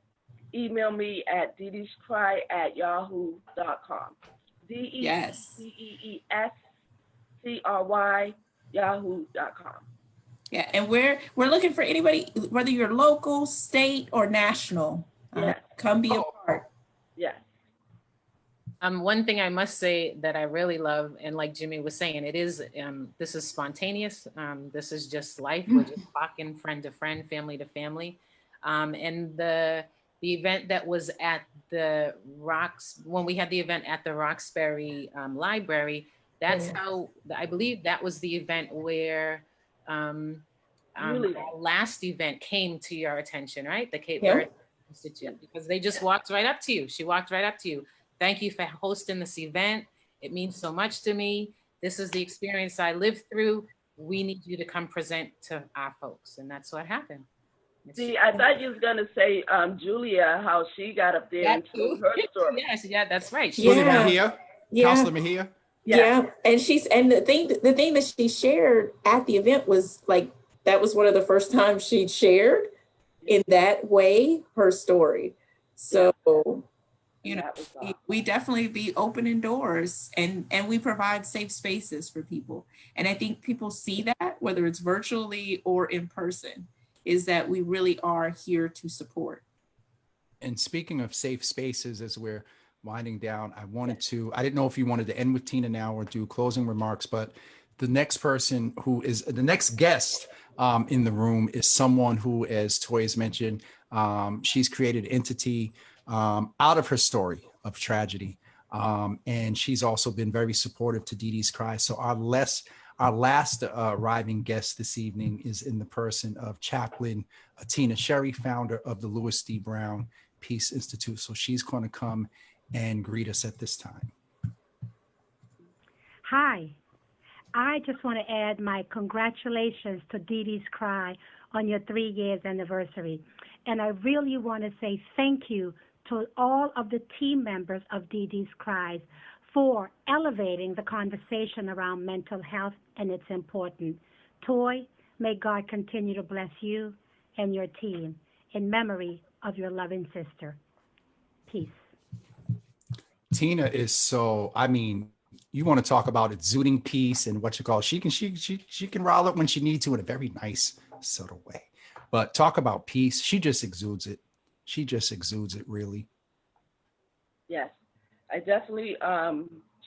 email me at DeeDeesCry@yahoo.com. DeeDeesCry yahoo.com. Yeah, and we're looking for anybody, whether you're local, state, or national. Come be a part. Yes. One thing I must say that I really love, and like Jimmy was saying, it is this is spontaneous. This is just life. We're just talking friend to friend, family to family. And the event that was at the Rocks, when we had the event at the Roxbury Library, that's how, I believe that was the event where our last event came to your attention, right? The Cape Verde Institute, because they just walked right up to you. She walked right up to you. Thank you for hosting this event. It means so much to me. This is the experience I lived through. We need you to come present to our folks. And that's what happened. See, I thought you was going to say Julia, how she got up there and told her story. Yes, yeah, that's right. Mejia? Councilor Mejia? Yeah. And the thing that she shared at the event was like, that was one of the first times she'd shared in that way her story. So, we definitely be opening doors and we provide safe spaces for people. And I think people see that, whether it's virtually or in person, is that we really are here to support. And speaking of safe spaces, as we're winding down, I didn't know if you wanted to end with Tina now or do closing remarks, but the next person who is the next guest in the room is someone who, as Toy has mentioned, she's created an entity out of her story of tragedy. And she's also been very supportive to DeeDee's Cry. So our last arriving guest this evening is in the person of Chaplain Tina Sherry, founder of the Louis D. Brown Peace Institute. So she's going to come and greet us at this time. Hi, I just want to add my congratulations to DeeDee's Cry on your 3 years anniversary. And I really want to say thank you to all of the team members of DeeDee's Cry for elevating the conversation around mental health and its importance. Toy, may God continue to bless you and your team in memory of your loving sister. Peace. Tina is so, I mean, you want to talk about exuding peace and what you call, she can rile up when she needs to in a very nice, subtle way. But talk about peace. She just exudes it. She just exudes it, really. Yes, I definitely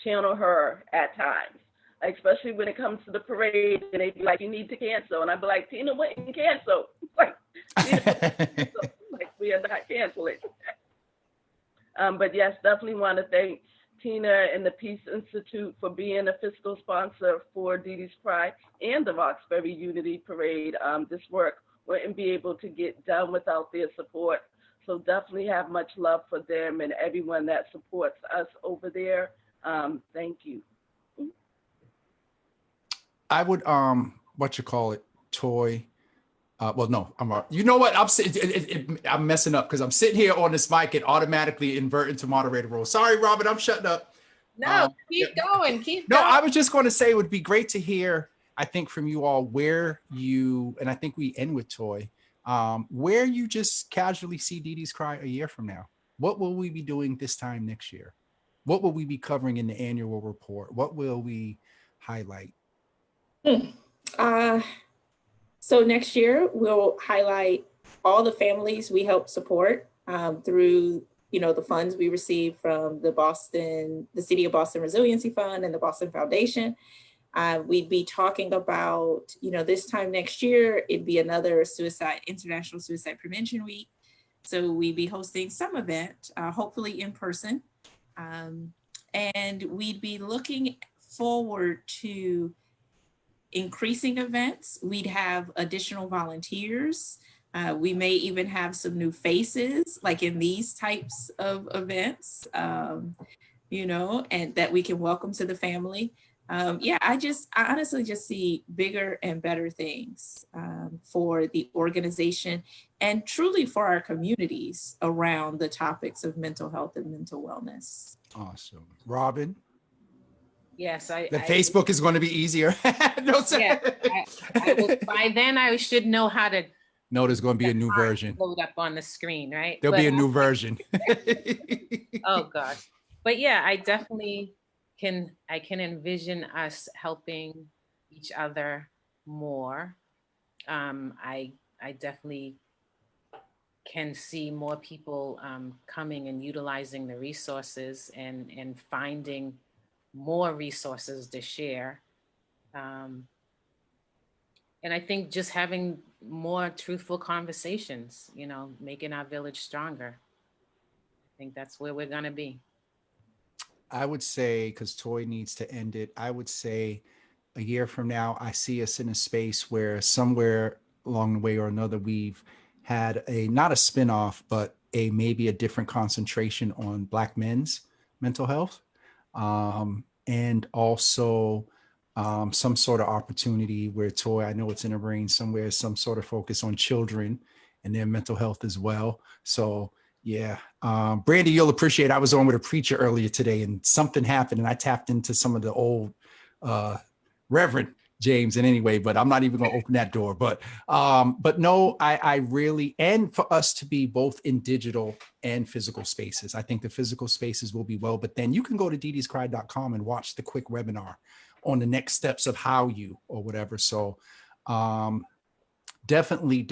channel her at times, especially when it comes to the parade and they be like, you need to cancel. And I'd be like, Tina wouldn't cancel. Like, like, we are not canceling. But yes, definitely want to thank Tina and the Peace Institute for being a fiscal sponsor for DeeDee's Cry and the Roxbury Unity Parade. This work wouldn't be able to get done without their support. So definitely have much love for them and everyone that supports us over there. Thank you. I would, what you call it, well, no, you know what? I'm messing up because I'm sitting here on this mic and automatically invert into moderator role. Sorry, Robin, I'm shutting up. No, keep going, keep No, going. I was just going to say it would be great to hear, I think, from you all where you, and I think we end with Toy, where you just casually see DeeDee's Cry a year from now. What will we be doing this time next year? What will we be covering in the annual report? What will we highlight? So next year we'll highlight all the families we help support through, the funds we receive from the City of Boston Resiliency Fund and the Boston Foundation. We'd be talking about, this time next year, it'd be another International Suicide Prevention Week. So we'd be hosting some event, hopefully in person. And we'd be looking forward to increasing events. We'd have additional volunteers. We may even have some new faces, like in these types of events, and that we can welcome to the family. I honestly just see bigger and better things for the organization and truly for our communities around the topics of mental health and mental wellness. Awesome. Robin? Yes, Facebook is going to be easier. No, yeah, by then I should know how to. No, there's going to be a new version. Load up on the screen, right? There'll be a new version. Oh gosh, but yeah, I definitely can envision us helping each other more. I definitely can see more people coming and utilizing the resources and finding more resources to share. And I think just having more truthful conversations, making our village stronger. I think that's where we're gonna be. I would say, because Toy needs to end it, I would say a year from now, I see us in a space where somewhere along the way or another, we've had not a spinoff, but maybe a different concentration on Black men's mental health. And also some sort of opportunity where Toy, I know it's in her brain somewhere, some sort of focus on children and their mental health as well. So yeah, Brandi, you'll appreciate, I was on with a preacher earlier today and something happened and I tapped into some of the old Reverend James in any way, but I'm not even going to open that door. But no, I really, and for us to be both in digital and physical spaces, I think the physical spaces will be well, but then you can go to DeeDee'sCry.com and watch the quick webinar on the next steps of how you or whatever. So definitely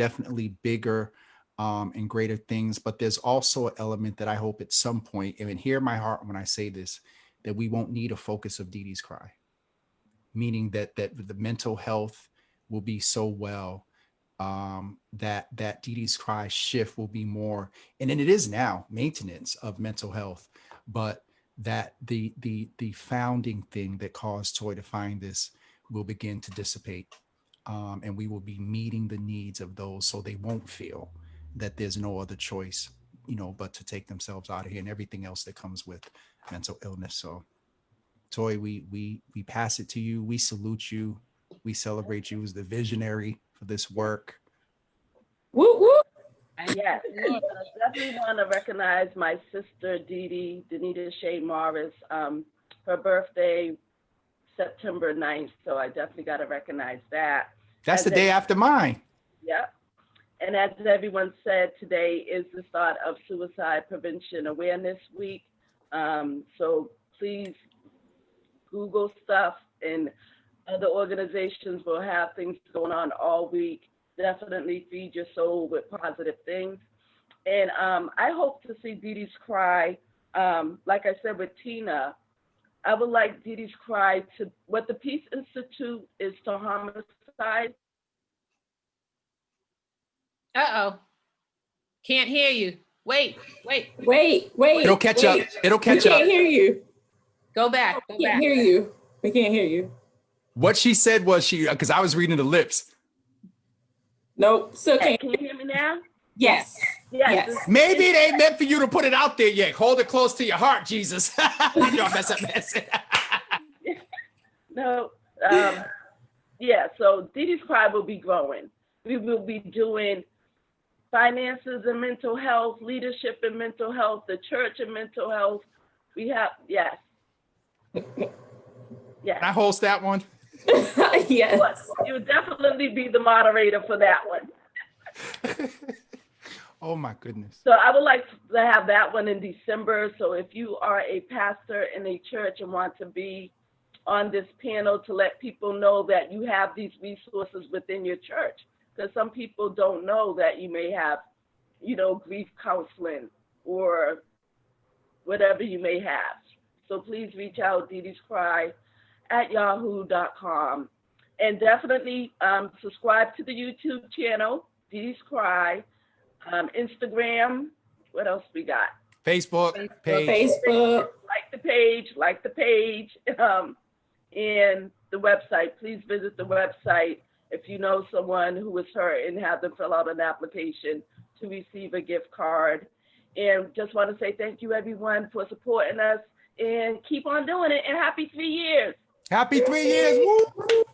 bigger and greater things, but there's also an element that I hope at some point, and hear my heart when I say this, that we won't need a focus of DeeDee's Cry. Meaning that the mental health will be so well that DeeDee's Cry shift will be more, and then it is now, maintenance of mental health, but that the founding thing that caused Toy to find this will begin to dissipate, and we will be meeting the needs of those, so they won't feel that there's no other choice, but to take themselves out of here and everything else that comes with mental illness. So Toy, we pass it to you. We salute you. We celebrate you as the visionary for this work. Woo woo. Yes, I definitely want to recognize my sister, Denita Shayne Morris. Her birthday, September 9th, so I definitely got to recognize that. That's the day after mine. Yep. And as everyone said, today is the start of Suicide Prevention Awareness Week. So please Google stuff, and other organizations will have things going on all week. Definitely feed your soul with positive things. And I hope to see DeeDee's Cry, like I said with Tina, I would like DeeDee's Cry to, what the Peace Institute is to homicide. Uh-oh. Can't hear you. Wait. It'll catch up. It'll catch We up. can't hear you. Go back. We can't hear you. We can't hear you. What she said was because I was reading the lips. Nope. Still Can can't. you hear me now? Yes. Yes. Yes. Maybe it ain't meant for you to put it out there yet. Hold it close to your heart, Jesus. Y'all mess up. No. Yeah, so DeeDee's Cry will be growing. We will be doing finances and mental health, leadership and mental health, the church and mental health. We have, yes. Yes. Can I host that one? Yes. You would definitely be the moderator for that one. Oh my goodness. So I would like to have that one in December. So if you are a pastor in a church and want to be on this panel, to let people know that you have these resources within your church, because some people don't know that you may have, grief counseling or whatever you may have. So please reach out, DeeDee's Cry at yahoo.com. And definitely subscribe to the YouTube channel, DeeDee's Cry, Instagram. What else we got? Facebook page. Facebook. Like the page, and the website. Please visit the website if you know someone who is hurt, and have them fill out an application to receive a gift card. And just want to say thank you, everyone, for supporting us, and keep on doing it. And happy 3 years. Happy 3 years. Woo.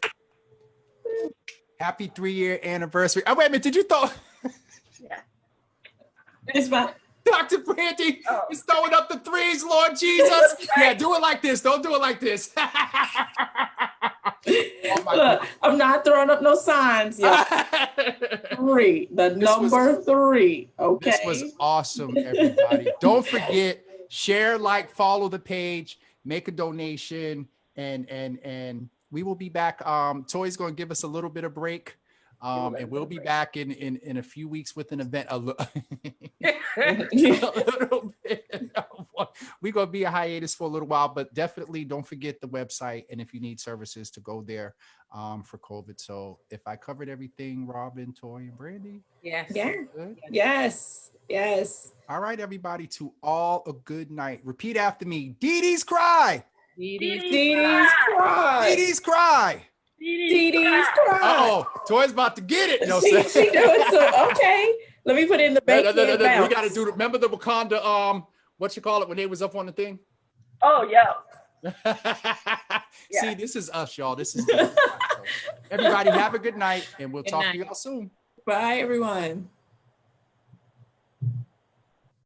Happy 3-year anniversary. Oh, wait a minute. Did you throw? Yeah. It's fine. Dr. Brandy is throwing up the threes, Lord Jesus. Yeah, do it like this. Don't do it like this. Look, I'm not throwing up no signs. Y'all. 3, the number 3. Okay. This was awesome, everybody. Don't forget, share, like, follow the page, make a donation, and we will be back. Toy's going to give us a little bit of break. And we'll be back in a few weeks with an event. We're going to be a hiatus for a little while, but definitely don't forget the website. And if you need services, to go there for COVID. So if I covered everything, Robin, Toy, and Brandy. Yes. Yeah. Good. Yes. Yes. All right, everybody, to all a good night. Repeat after me. DeeDee's Cry. DeeDee's Cry. DeeDee's Cry. DeeDee's Cry. Oh, Toy's about to get it. No, She doing so. Okay. Let me put it in the bank. No. We got to do. Remember the Wakanda? What you call it when they was up on the thing? Oh, yeah. See, this is us, y'all. This is everybody. Have a good night, and we'll talk to y'all soon. Bye, everyone.